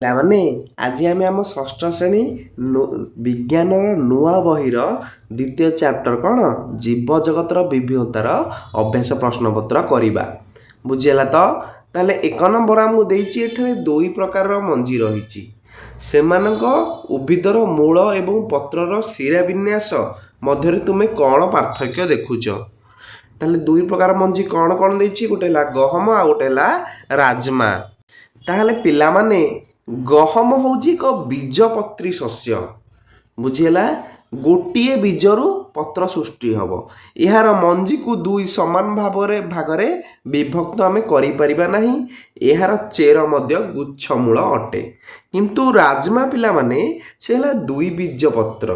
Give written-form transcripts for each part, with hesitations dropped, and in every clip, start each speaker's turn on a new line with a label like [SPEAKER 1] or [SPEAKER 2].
[SPEAKER 1] ପିଲାମାନେ ଆଜି ଆମେ ଆମ ଷଷ୍ଠ ଶ୍ରେଣୀ ବିଜ୍ଞାନର ନୂଆ ବହିର ଦ୍ୱିତୀୟ ଚାପ୍ଟର କ'ଣ ଜୀବଜଗତର ବିଭିନ୍ନତାର ଅଭ୍ୟାସ ପ୍ରଶ୍ନପତ୍ର କରିବା। ବୁଝିହେଲା ତ? ତାହେଲେ 1 ନମ୍ବର ଆମକୁ ଦେଇଛି ଏଠାରେ ଦୁଇ ପ୍ରକାରର ମଞ୍ଜି ରହିଛି। ସେମାନଙ୍କ ଉଦ୍ଭିଦର ମୂଳ ଏବଂ ପତ୍ରର ଶିରା ବିନ୍ୟାସ ମଧ୍ୟରେ ତୁମେ କ'ଣ ପାର୍ଥକ୍ୟ ଦେଖୁଛ? ତାହେଲେ ଦୁଇ ପ୍ରକାର ମଞ୍ଜି କ'ଣ କ'ଣ ଦେଇଛି? ଗୋଟେ ହେଲା ଗହମ ଆଉ ଗୋଟେ ହେଲା ରାଜମା। ତାହେଲେ ପିଲାମାନେ ଗହମ ହେଉଛି ଏକ ବୀଜପତ୍ରୀ ଶସ୍ୟ। ବୁଝିହେଲା? ଗୋଟିଏ ବୀଜରୁ ପତ୍ର ସୃଷ୍ଟି ହେବ। ଏହାର ମଞ୍ଜିକୁ ଦୁଇ ସମାନ ଭାଗରେ ବିଭକ୍ତ ଆମେ କରିପାରିବା ନାହିଁ। ଏହାର ଚେର ମଧ୍ୟ ଗୁଚ୍ଛମୂଳ ଅଟେ। କିନ୍ତୁ ରାଜମା ପିଲାମାନେ ସେ ହେଲା ଦୁଇ ବୀଜପତ୍ର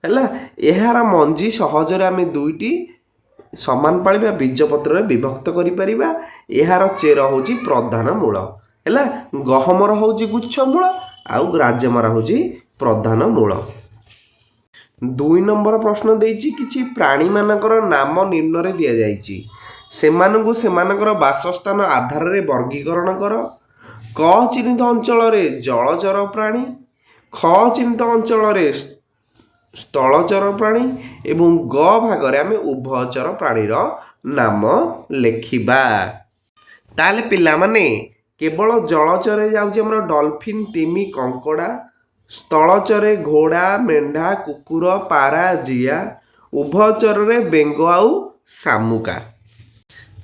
[SPEAKER 1] ହେଲା। ଏହାର ମଞ୍ଜି ସହଜରେ ଆମେ ଦୁଇଟି ସମାନ ପାଳି ବା ବୀଜପତ୍ରରେ ବିଭକ୍ତ କରିପାରିବା। ଏହାର ଚେର ହେଉଛି ପ୍ରଧାନ ମୂଳ ହେଲା। ଗହମର ହେଉଛି ଗୁଚ୍ଛମୂଳ ଆଉ ରାଜମାର ହେଉଛି ପ୍ରଧାନ ମୂଳ। 2 ନମ୍ବର ପ୍ରଶ୍ନ ଦେଇଛି କିଛି ପ୍ରାଣୀମାନଙ୍କର ନାମ ନିମ୍ନରେ ଦିଆଯାଇଛି। ସେମାନଙ୍କୁ ସେମାନଙ୍କର ବାସସ୍ଥାନ ଆଧାରରେ ବର୍ଗୀକରଣ କର। କ ଚିହ୍ନିତ ଅଞ୍ଚଳରେ ଜଳଚର ପ୍ରାଣୀ, ଖ ଚିହ୍ନିତ ଅଞ୍ଚଳରେ ସ୍ଥଳଚର ପ୍ରାଣୀ ଏବଂ ଗ ଭାଗରେ ଆମେ ଉଭୟଚର ପ୍ରାଣୀର ନାମ ଲେଖିବା। ତାହେଲେ ପିଲାମାନେ କେବଳ ଜଳଚରରେ ଯାଉଛି ଆମର ଡଲଫିନ୍, ତିମି, କଙ୍କଡ଼ା। ସ୍ଥଳଚରରେ ଘୋଡ଼ା, ମେଣ୍ଢା, କୁକୁର, ପାରା, ଜିଆ। ଉଭୟଚରରେ ବେଙ୍ଗ ଆଉ ଶାମୁକା।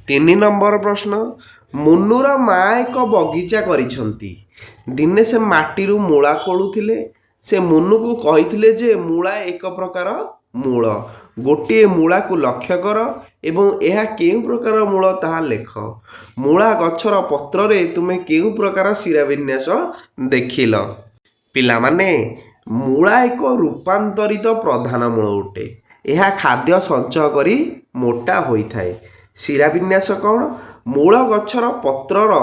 [SPEAKER 1] 3 ନମ୍ବର ପ୍ରଶ୍ନ ମୁନୁର ମା ଏକ ବଗିଚା କରିଛନ୍ତି। ଦିନେ ସେ ମାଟିରୁ ମୂଳା ଖୋଳୁଥିଲେ। ସେ ମୁନୁକୁ କହିଥିଲେ ଯେ ମୂଳା ଏକ ପ୍ରକାର ମୂଳ। ଗୋଟିଏ ମୂଳାକୁ ଲକ୍ଷ୍ୟ କର ଏବଂ ଏହା କେଉଁ ପ୍ରକାର ମୂଳ ତାହା ଲେଖ। ମୂଳା ଗଛର ପତ୍ରରେ ତୁମେ କେଉଁ ପ୍ରକାର ଶିରାବିନ୍ୟାସ ଦେଖିଲ? ପିଲାମାନେ ମୂଳା ଏକ ରୂପାନ୍ତରିତ ପ୍ରଧାନ ମୂଳ ଅଟେ। ଏହା ଖାଦ୍ୟ ସଞ୍ଚୟ କରି ମୋଟା ହୋଇଥାଏ। ଶିରାବିନ୍ୟାସ କ'ଣ? ମୂଳ ଗଛର ପତ୍ରର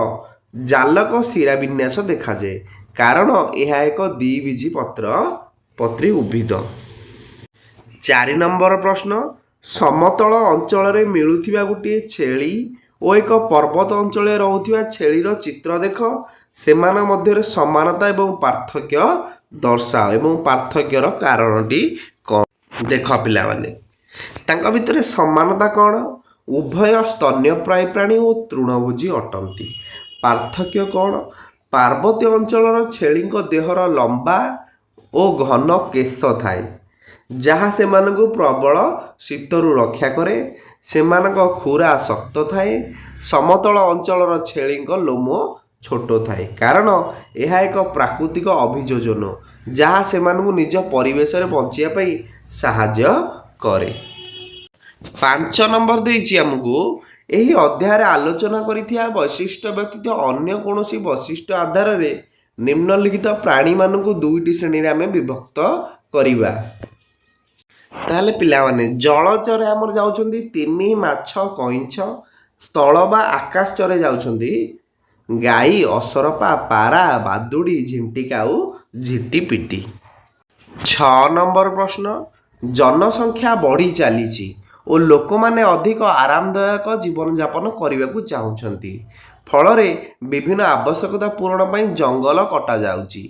[SPEAKER 1] ଜାଲକ ଶିରାବିନ୍ୟାସ ଦେଖାଯାଏ କାରଣ ଏହା ଏକ ଦ୍ୱିବୀଜୀ ପତ୍ରୀ ଉଦ୍ଭିଦ। 4 ନମ୍ବର ପ୍ରଶ୍ନ ସମତଳ ଅଞ୍ଚଳରେ ମିଳୁଥିବା ଗୋଟିଏ ଛେଳି ଓ ଏକ ପର୍ବତ ଅଞ୍ଚଳରେ ରହୁଥିବା ଛେଳିର ଚିତ୍ର ଦେଖ। ସେମାନଙ୍କ ମଧ୍ୟରେ ସମାନତା ଏବଂ ପାର୍ଥକ୍ୟ ଦର୍ଶାଅ ଏବଂ ପାର୍ଥକ୍ୟର କାରଣଟି କ'ଣ? ଦେଖ ପିଲାମାନେ ତାଙ୍କ ଭିତରେ ସମାନତା କ'ଣ? ଉଭୟ ସ୍ତନ୍ୟପ୍ରାୟୀ ପ୍ରାଣୀ ଓ ତୃଣଭୋଜୀ ଅଟନ୍ତି। ପାର୍ଥକ୍ୟ କ'ଣ? ପାର୍ବତ୍ୟ ଅଞ୍ଚଳର ଛେଳିଙ୍କ ଦେହର ଲମ୍ବା ଓ ଘନ କେଶ ଥାଏ ଯାହା ସେମାନଙ୍କୁ ପ୍ରବଳ ଶୀତରୁ ରକ୍ଷା କରେ। ସେମାନଙ୍କ ଖୁରା ଶକ୍ତ ଥାଏ। ସମତଳ ଅଞ୍ଚଳର ଛେଳିଙ୍କ ଲୋମ ଛୋଟ ଥାଏ କାରଣ ଏହା ଏକ ପ୍ରାକୃତିକ ଅଭିଯୋଜନ ଯାହା ସେମାନଙ୍କୁ ନିଜ ପରିବେଶରେ ବଞ୍ଚିବା ପାଇଁ ସାହାଯ୍ୟ କରେ। 5 ନମ୍ବର ଦେଇଛି ଆମକୁ ଏହି ଅଧ୍ୟାୟରେ ଆଲୋଚନା କରିଥିବା ବୈଶିଷ୍ଟ୍ୟ ବ୍ୟତୀତ ଅନ୍ୟ କୌଣସି ବୈଶିଷ୍ଟ୍ୟ ଆଧାରରେ ନିମ୍ନଲିଖିତ ପ୍ରାଣୀମାନଙ୍କୁ ଦୁଇଟି ଶ୍ରେଣୀରେ ଆମେ ବିଭକ୍ତ କରିବା। ତାହେଲେ ପିଲାମାନେ ଜଳଚରେ ଆମର ଯାଉଛନ୍ତି ତିମି, ମାଛ, କଇଁଛ। ସ୍ଥଳ ବା ଆକାଶଚରେ ଯାଉଛନ୍ତି ଗାଈ, ଅସରପା, ପାରା, ବାଦୁଡ଼ି, ଝିଣ୍ଟିକା ଆଉ ଝିଟିପିଟି। 6 ନମ୍ବର ପ୍ରଶ୍ନ ଜନସଂଖ୍ୟା ବଢ଼ି ଚାଲିଛି ଓ ଲୋକମାନେ ଅଧିକ ଆରାମଦାୟକ ଜୀବନଯାପନ କରିବାକୁ ଚାହୁଁଛନ୍ତି। ଫଳରେ ବିଭିନ୍ନ ଆବଶ୍ୟକତା ପୂରଣ ପାଇଁ ଜଙ୍ଗଲ କଟାଯାଉଛି।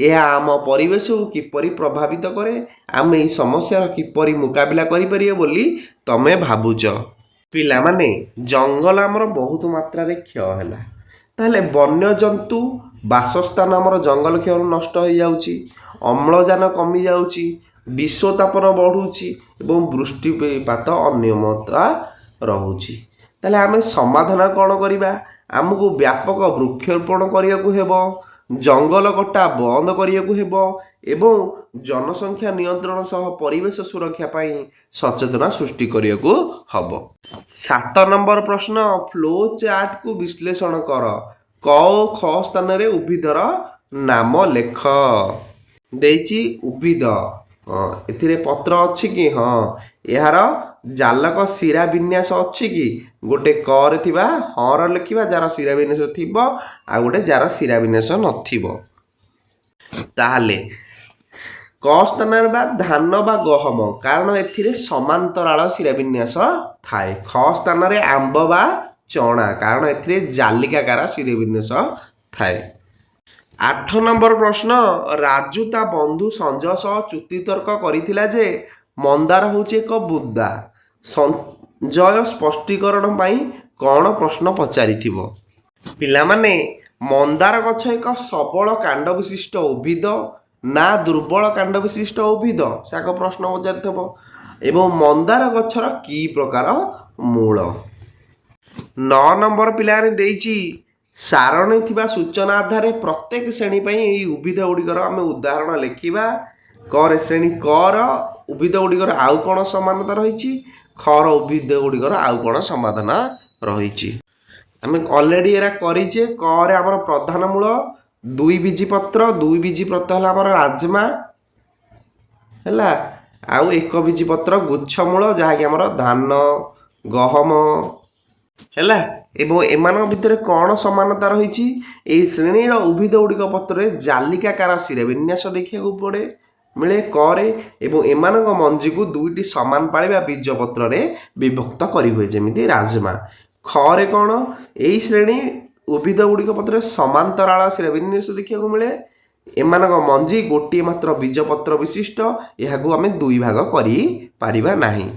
[SPEAKER 1] ଏହା ଆମ ପରିବେଶକୁ କିପରି ପ୍ରଭାବିତ କରେ? ଆମେ ଏହି ସମସ୍ୟାର କିପରି ମୁକାବିଲା କରିପାରିବା ବୋଲି ତମେ ଭାବୁଛ? ପିଲାମାନେ ଜଙ୍ଗଲ ଆମର ବହୁତ ମାତ୍ରାରେ କ୍ଷୟ ହେଲା। ତାହେଲେ ବନ୍ୟଜନ୍ତୁ ବାସସ୍ଥାନ ଆମର ଜଙ୍ଗଲ କ୍ଷୟରୁ ନଷ୍ଟ ହୋଇଯାଉଛି। ଅମ୍ଳଜାନ କମିଯାଉଛି। ବିଶ୍ୱତାପନ ବଢ଼ୁଛି ଏବଂ ବୃଷ୍ଟିପାତ ଅନିୟମିତତା ରହୁଛି। ତାହେଲେ ଆମେ ସମାଧାନ କ'ଣ କରିବା? ଆମକୁ ବ୍ୟାପକ ବୃକ୍ଷରୋପଣ କରିବାକୁ ହେବ, ଜଙ୍ଗଲ କଟା ବନ୍ଦ କରିବାକୁ ହେବ ଏବଂ ଜନସଂଖ୍ୟା ନିୟନ୍ତ୍ରଣ ସହ ପରିବେଶ ସୁରକ୍ଷା ପାଇଁ ସଚେତନତା ସୃଷ୍ଟି କରିବାକୁ ହେବ। 7 ନମ୍ବର ପ୍ରଶ୍ନ ଫ୍ଲୋ ଚାର୍ଟକୁ ବିଶ୍ଳେଷଣ କର। କ ଓ ଖ ସ୍ଥାନରେ ଉଦ୍ଭିଦର ନାମ ଲେଖ। ଦେଇଛି ଉଦ୍ଭିଦ। ଏଥିରେ ପତ୍ର ଅଛି କି? ହଁ। ଏହାର ଜାଲକ ଶିରା ବିନ୍ୟାସ ଅଛି କି? ଗୋଟେ କରେ ଥିବା ହଁର ଲେଖିବା ଯାହାର ଶିରା ବିନ୍ୟାସ ଥିବ ଆଉ ଗୋଟେ ଯାହାର ଶିରା ବିନ୍ୟାସ ନଥିବ। ତାହେଲେ କ ସ୍ଥାନରେ ବା ଧାନ ବା ଗହମ କାରଣ ଏଥିରେ ସମାନ୍ତରାଳ ଶିରା ବିନ୍ୟାସ ଥାଏ। ଖ ସ୍ଥାନରେ ଆମ୍ବ ବା ଚଣା କାରଣ ଏଥିରେ ଜାଲିକାକାର ଶିରା ବିନ୍ୟାସ ଥାଏ। 8 ନମ୍ବର ପ୍ରଶ୍ନ, ରାଜୁ ତା ବନ୍ଧୁ ସଞ୍ଜୟ ସହ ଚୁକ୍ତିତର୍କ କରିଥିଲା ଯେ ମନ୍ଦାର ହେଉଛି ଏକ ବୁଦା। ସଞ୍ଜୟ ସ୍ପଷ୍ଟୀକରଣ ପାଇଁ କ'ଣ ପ୍ରଶ୍ନ ପଚାରିଥିବ? ପିଲାମାନେ, ମନ୍ଦାର ଗଛ ଏକ ସବଳ କାଣ୍ଡ ବିଶିଷ୍ଟ ଉଦ୍ଭିଦ ନା ଦୁର୍ବଳ କାଣ୍ଡ ବିଶିଷ୍ଟ ଉଦ୍ଭିଦ, ସେ ଆଗ ପ୍ରଶ୍ନ ପଚାରିଥିବ। ଏବଂ ମନ୍ଦାର ଗଛର କି ପ୍ରକାର ମୂଳ? 9 ନମ୍ବର ପିଲାମାନେ ଦେଇଛି, ସାରଣୀ ଥିବା ସୂଚନା ଆଧାରରେ ପ୍ରତ୍ୟେକ ଶ୍ରେଣୀ ପାଇଁ ଏହି ଉଦ୍ଭିଦ ଗୁଡ଼ିକର ଆମେ ଉଦାହରଣ ଲେଖିବା। କରେ ଶ୍ରେଣୀ କର ଉଦ୍ଭିଦ ଗୁଡ଼ିକର ଆଉ କ'ଣ ସମାନତା ରହିଛି, ଖର ଉଦ୍ଭିଦ ଗୁଡ଼ିକର ଆଉ କ'ଣ ସମାଧାନ ରହିଛି। ଆମେ ଅଲରେଡ଼ି ଏରା କରିଛେ। କରେ ଆମର ପ୍ରଧାନ ମୂଳ, 2 ବିଜି ପତ୍ର, 2 ବିଜି ପତ୍ର ହେଲା ଆମର ରାଜମା ହେଲା, ଆଉ 1 ବିଜି ପତ୍ର ଗୁଚ୍ଛ ମୂଳ ଯାହାକି ଆମର ଧାନ, ଗହମ ହେଲା। ଏବଂ ଏମାନଙ୍କ ଭିତରେ କ'ଣ ସମାନତା ରହିଛି, ଏହି ଶ୍ରେଣୀର ଉଦ୍ଭିଦ ଗୁଡ଼ିକ ପତ୍ରରେ ଜାଲିକାକାର ଶିରା ବିନ୍ୟାସ ଦେଖିବାକୁ ମିଳେ କରେ, ଏବଂ ଏମାନଙ୍କ ମଞ୍ଜିକୁ 2ଟି ସମାନ ପାଳି ବା ବୀଜ ପତ୍ରରେ ବିଭକ୍ତ କରିହୁଏ ଯେମିତି ରାଜମା। ଖରେ କ'ଣ, ଏହି ଶ୍ରେଣୀ ଉଦ୍ଭିଦ ଗୁଡ଼ିକ ପତ୍ରରେ ସମାନ୍ତରାଳ ଶିରା ବିନ୍ୟାସ ଦେଖିବାକୁ ମିଳେ। ଏମାନଙ୍କ ମଞ୍ଜି ଗୋଟିଏ ମାତ୍ର ବୀଜ ପତ୍ର ବିଶିଷ୍ଟ, ଏହାକୁ ଆମେ 2 ଭାଗ କରିପାରିବା ନାହିଁ।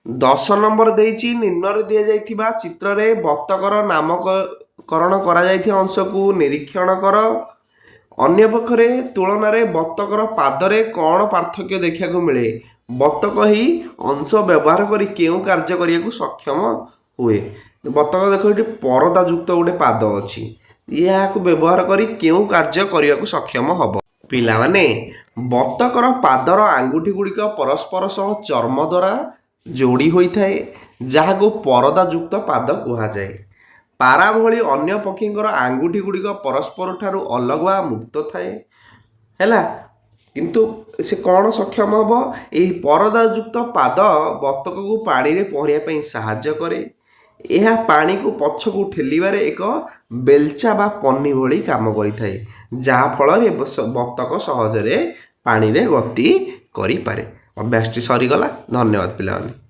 [SPEAKER 1] 10 ନମ୍ବର ଦେଇଛି, ନିମ୍ନରେ ଦିଆଯାଇଥିବା ଚିତ୍ରରେ ବତକର ନାମକରଣ କରାଯାଇଥିବା ଅଂଶକୁ ନିରୀକ୍ଷଣ କର। ଅନ୍ୟପକ୍ଷରେ ତୁଳନାରେ ବତକର ପାଦରେ କ'ଣ ପାର୍ଥକ୍ୟ ଦେଖିବାକୁ ମିଳେ? ବତକ ଏହି ଅଂଶ ବ୍ୟବହାର କରି କେଉଁ କାର୍ଯ୍ୟ କରିବାକୁ ସକ୍ଷମ ହୁଏ? ବତକ ଦେଖ, ଏଠି ପରଦାଯୁକ୍ତ ଗୋଟେ ପାଦ ଅଛି, ଏହାକୁ ବ୍ୟବହାର କରି କେଉଁ କାର୍ଯ୍ୟ କରିବାକୁ ସକ୍ଷମ ହେବ? ପିଲାମାନେ, ବତକର ପାଦର ଆଙ୍ଗୁଠି ଗୁଡ଼ିକ ପରସ୍ପର ସହ ଚର୍ମ ଦ୍ୱାରା ଯୋଡ଼ି ହୋଇଥାଏ, ଯାହାକୁ ପରଦାଯୁକ୍ତ ପାଦ କୁହାଯାଏ। ପାରା ଭଳି ଅନ୍ୟ ପକ୍ଷୀଙ୍କର ଆଙ୍ଗୁଠି ଗୁଡ଼ିକ ପରସ୍ପର ଠାରୁ ଅଲଗା ବା ମୁକ୍ତ ଥାଏ ହେଲା, କିନ୍ତୁ ସେ କ'ଣ ସକ୍ଷମ ହେବ? ଏହି ପରଦାଯୁକ୍ତ ପାଦ ବତକକୁ ପାଣିରେ ପହଁରିବା ପାଇଁ ସାହାଯ୍ୟ କରେ। ଏହା ପାଣିକୁ ପଛକୁ ଠେଲିବାରେ ଏକ ବେଲଚା ବା ପନି ଭଳି କାମ କରିଥାଏ, ଯାହାଫଳରେ ବତକ ସହଜରେ ପାଣିରେ ଗତି କରିପାରେ। ଅଭ୍ୟାସଟି ସରିଗଲା। ଧନ୍ୟବାଦ ପିଲାମାନେ।